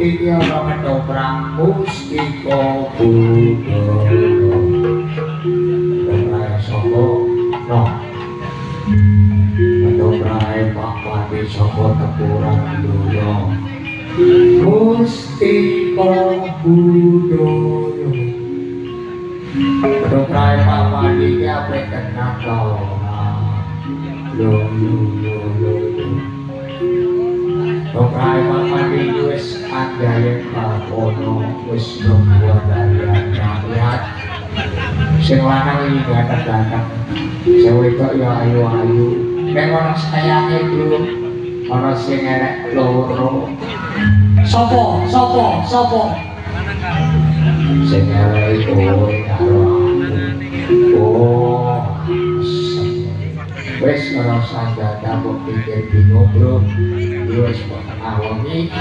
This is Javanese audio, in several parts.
iki ana ketoprak mustika Buddha. Ketoprak saka no. Ketoprak Pak Pati saka tepuran donya. Mustika Buddha. Ketoprak Pak Pati iki ape tenan to. Yo. Ketoprak Pak Pati wis andhae kakono wis membuat dari rakyat. Sing lanang iki ganteng-ganteng. Sing wedok ya ayu-ayu. Nek ana sayange dulu ana sing elek loro. Sopo? Sing elek kowe karo aku. Oh. Wis ora sanjata kok pikir bingung, Bro. Wis kok awangi.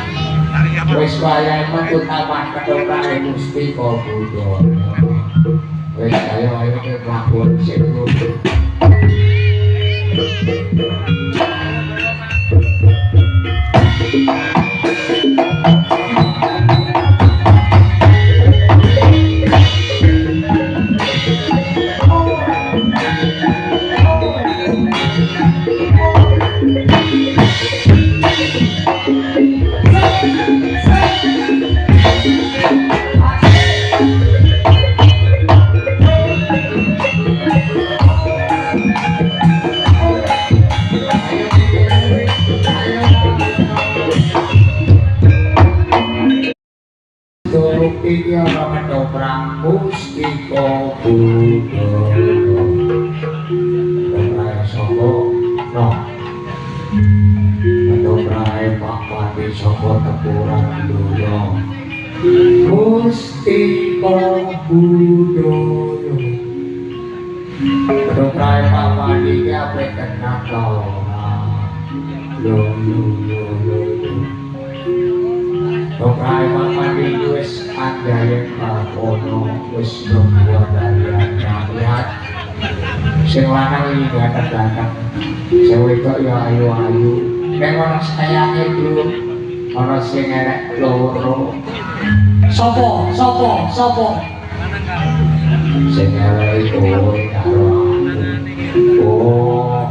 Wis wayahe metu taman ketoprak mustika Buddha. Wis ayo ke mabur sik Bro. Iki ana ketoprak mustika Buddha. Ketoprak saka no. Ketoprak Pak Pati saka tepuran donya. Mustika Buddha. Ketoprak Pak Pati iki ape tenan to. Yo. Ketoprak Pak Pati wis andhae kakono wis membuat dari rakyat. Sing lanang iki ganteng-ganteng. Sing wedok ya ayu-ayu. Nek ana sayange dulu ana sing elek loro. Sopo? Sing elek kowe karo aku. Oh.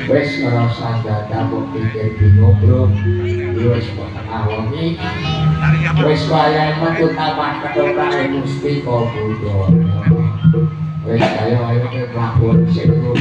Wis ora sanjata kok pikir bingung, Bro. Wis kok awangi. Wis wayahe metu taman ketoprak mustika Buddha. Wis ayo ke mabur sik Bro.